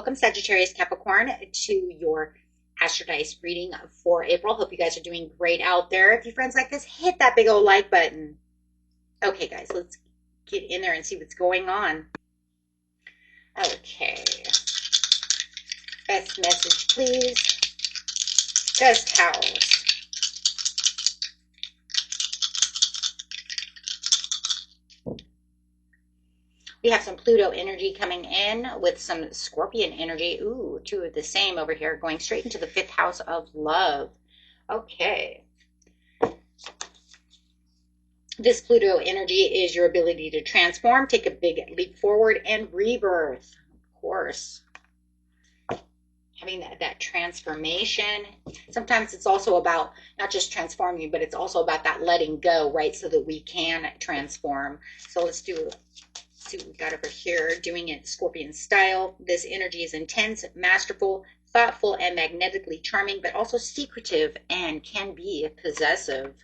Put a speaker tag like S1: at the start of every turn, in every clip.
S1: Welcome, Sagittarius, Capricorn, to your Astrodice reading for April. Hope you guys are doing great out there. If you friends like this, hit that big old like button. Okay, guys, let's get in there and see what's going on. Okay. Best message, please. Best house. We have some Pluto energy coming in with some Scorpion energy. Ooh, two of the same over here, going straight into the fifth house of love. Okay. This Pluto energy is your ability to transform, take a big leap forward, and rebirth. Of course. Having that transformation. Sometimes it's also about not just transforming, but it's also about that letting go, right? So that we can transform. So let's see what we got over here, doing it Scorpion style. This energy is intense, masterful, thoughtful, and magnetically charming, but also secretive and can be possessive.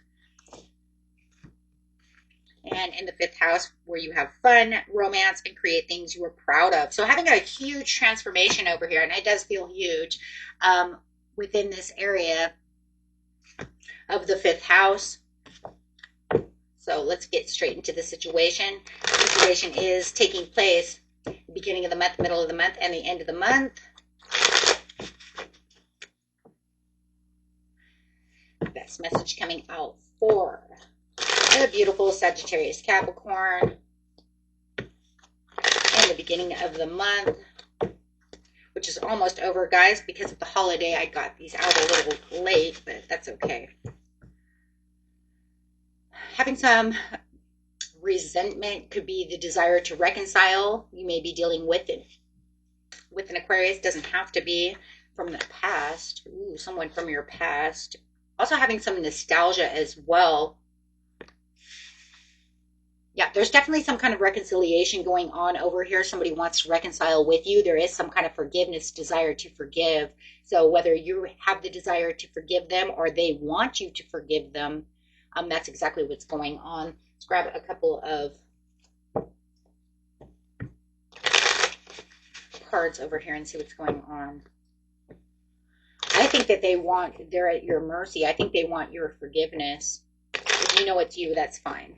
S1: And in the fifth house, where you have fun, romance, and create things you are proud of. So having a huge transformation over here, and it does feel huge within this area of the fifth house. So let's get straight into the situation. The situation is taking place beginning of the month, middle of the month, and the end of the month. Best message coming out for the beautiful Sagittarius Capricorn in the beginning of the month, which is almost over, guys. Because of the holiday, I got these out a little late, but that's okay. Having some resentment could be the desire to reconcile. You may be dealing with it with an Aquarius. Doesn't have to be from the past. Ooh, someone from your past. Also having some nostalgia as well. Yeah, there's definitely some kind of reconciliation going on over here. Somebody wants to reconcile with you. There is some kind of forgiveness, desire to forgive. So whether you have the desire to forgive them or they want you to forgive them, that's exactly what's going on. Let's grab a couple of cards over here and see what's going on. I think that they're at your mercy. I think they want your forgiveness. If you know it's you, that's fine.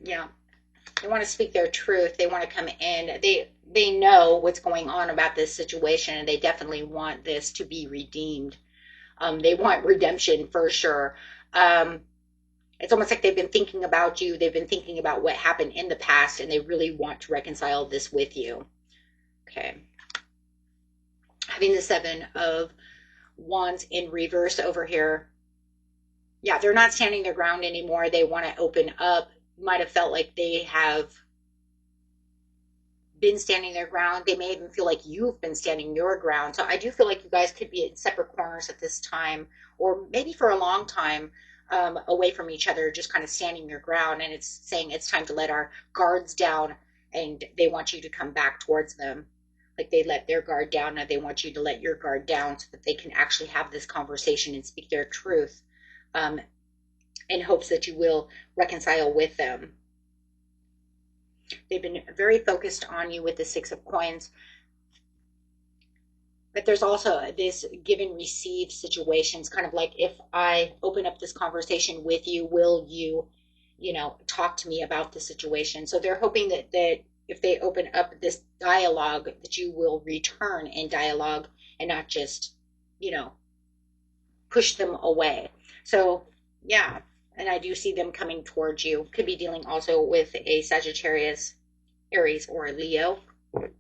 S1: Yeah. They want to speak their truth. They want to come in. They know what's going on about this situation, and they definitely want this to be redeemed. They want redemption for sure. It's almost like they've been thinking about you. They've been thinking about what happened in the past, and they really want to reconcile this with you. Okay. Having the Seven of Wands in reverse over here. Yeah, they're not standing their ground anymore. They want to open up. Might have felt like they have been standing their ground. They may even feel like you've been standing your ground. So I do feel like you guys could be in separate corners at this time, or maybe for a long time, away from each other, just kind of standing your ground. And it's saying it's time to let our guards down, and they want you to come back towards them. Like they let their guard down, and they want you to let your guard down so that they can actually have this conversation and speak their truth. In hopes that you will reconcile with them. They've been very focused on you with the Six of Coins. But there's also this give and receive situations, kind of like, if I open up this conversation with you, will you, talk to me about the situation? So they're hoping that if they open up this dialogue, that you will return in dialogue and not just, push them away. So, yeah. And I do see them coming towards you. Could be dealing also with a Sagittarius, Aries, or a Leo. Looks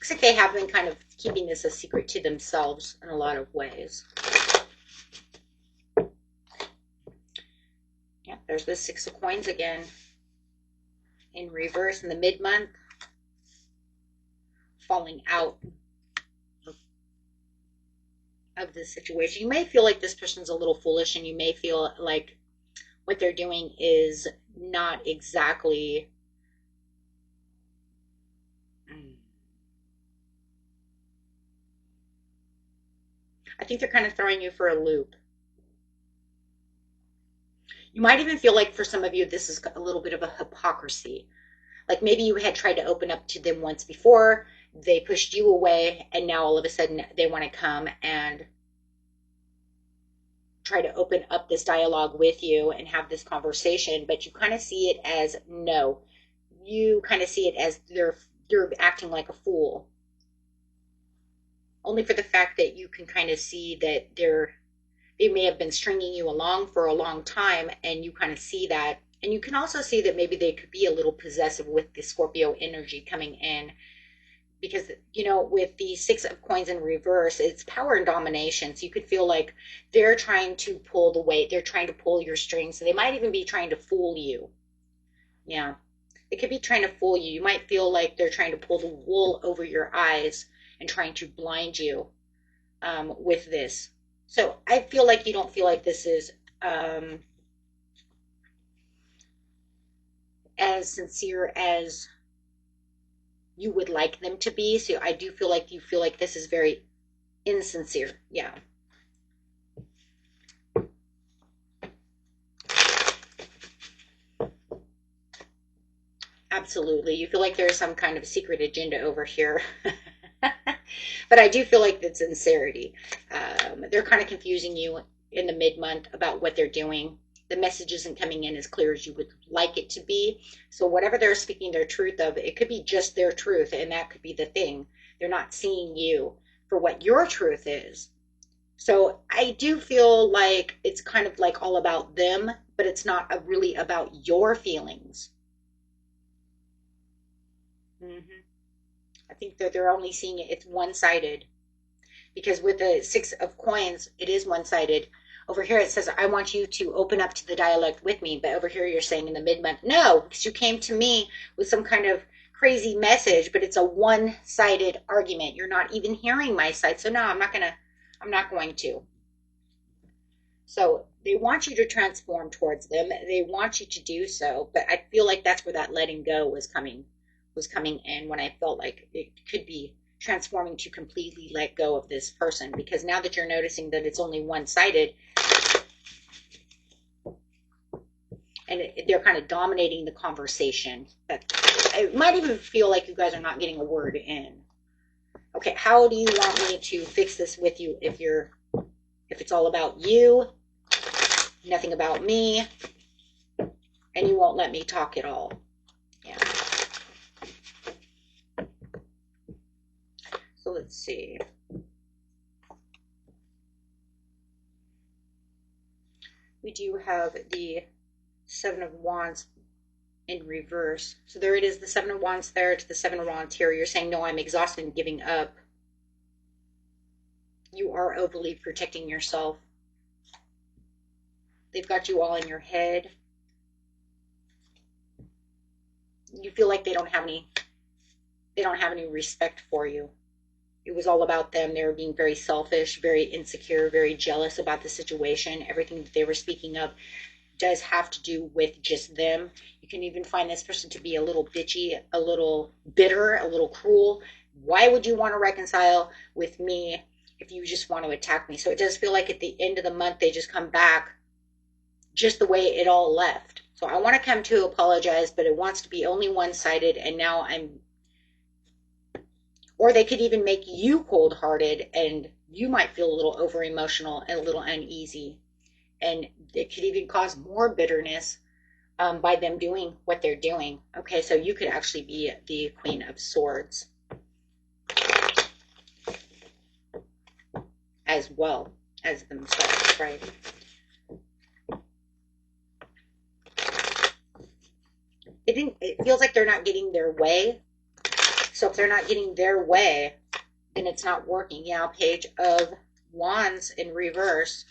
S1: like they have been kind of keeping this a secret to themselves in a lot of ways. Yeah, there's the Six of Coins again in reverse in the mid-month. Falling out of this situation. You may feel like this person's a little foolish, and you may feel like what they're doing is not exactly I think they're kind of throwing you for a loop. You might even feel like for some of you, this is a little bit of a hypocrisy. Like maybe you had tried to open up to them once before, they pushed you away, and now all of a sudden they want to come and try to open up this dialogue with you and have this conversation, but you kind of see it as no. You kind of see it as they're acting like a fool. Only for the fact that you can kind of see that they may have been stringing you along for a long time, and you kind of see that. And you can also see that maybe they could be a little possessive with the Scorpio energy coming in, because with the Six of Coins in reverse, it's power and domination. So you could feel like they're trying to pull the weight, they're trying to pull your strings. So they might even be trying to fool you. Yeah, it could be trying to fool you. You might feel like they're trying to pull the wool over your eyes and trying to blind you with this. So I feel like you don't feel like this is as sincere as you would like them to be. So I do feel like you feel like this is very insincere. Yeah. Absolutely. You feel like there's some kind of secret agenda over here. But I do feel like it's sincerity. They're kind of confusing you in the mid-month about what they're doing. The message isn't coming in as clear as you would like it to be. So whatever they're speaking their truth of, it could be just their truth, and that could be the thing. They're not seeing you for what your truth is. So I do feel like it's kind of like all about them, but it's not really about your feelings. Hmm. I think that they're only seeing it, it's one-sided. Because with the Six of Coins, it is one-sided. Over here it says, I want you to open up to the dialect with me. But over here you're saying in the mid-month, no, because you came to me with some kind of crazy message, but it's a one-sided argument. You're not even hearing my side. So no, I'm not going to. So they want you to transform towards them. They want you to do so. But I feel like that's where that letting go was coming in, when I felt like it could be transforming to completely let go of this person, because now that you're noticing that it's only one-sided, and they're kind of dominating the conversation, that it might even feel like you guys are not getting a word in. Okay, how do you want me to fix this with you if it's all about you, nothing about me, and you won't let me talk at all? Yeah. So let's see. We do have the Seven of Wands in reverse. So there it is, the Seven of Wands there to the Seven of Wands here. You're saying, no, I'm exhausted and giving up. You are overly protecting yourself. They've got you all in your head. You feel like they don't have any respect for you. It was all about them. They were being very selfish, very insecure, very jealous about the situation. Everything that they were speaking of does have to do with just them. You can even find this person to be a little bitchy, a little bitter, a little cruel. Why would you want to reconcile with me if you just want to attack me? So it does feel like at the end of the month, they just come back just the way it all left. So I want to come to apologize, but it wants to be only one-sided, and now or they could even make you cold-hearted, and you might feel a little over-emotional and a little uneasy. And it could even cause more bitterness by them doing what they're doing. Okay, so you could actually be the Queen of Swords as well as themselves, right? It feels like they're not getting their way. So if they're not getting their way, then it's not working. Yeah, Page of Wands in reverse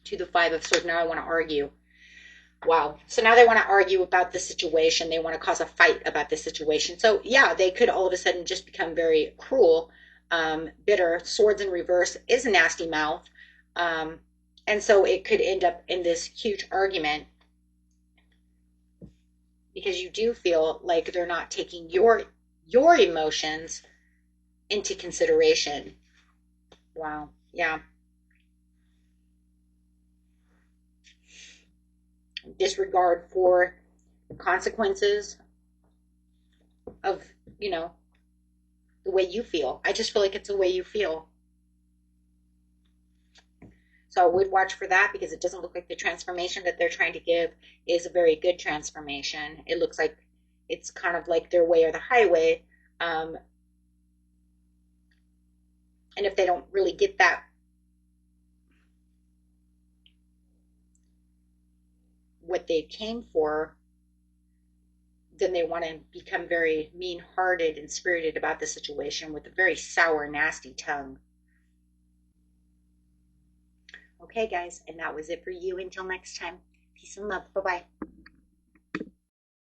S1: to the Five of Swords. Now I want to argue. Wow. So now they want to argue about the situation. They want to cause a fight about the situation. So yeah, they could all of a sudden just become very cruel, bitter. Swords in reverse is a nasty mouth. And so it could end up in this huge argument, because you do feel like they're not taking your emotions into consideration. Wow. Yeah. Disregard for the consequences of, you know, the way you feel. I just feel like it's the way you feel. So I would watch for that because it doesn't look like the transformation that they're trying to give is a very good transformation. It looks like it's kind of like their way or the highway. Um, and if they don't really get that, what they came for, then they want to become very mean hearted and spirited about the situation with a very sour, nasty tongue. Okay, guys, and that was it for you. Until next time, peace and love. Bye bye.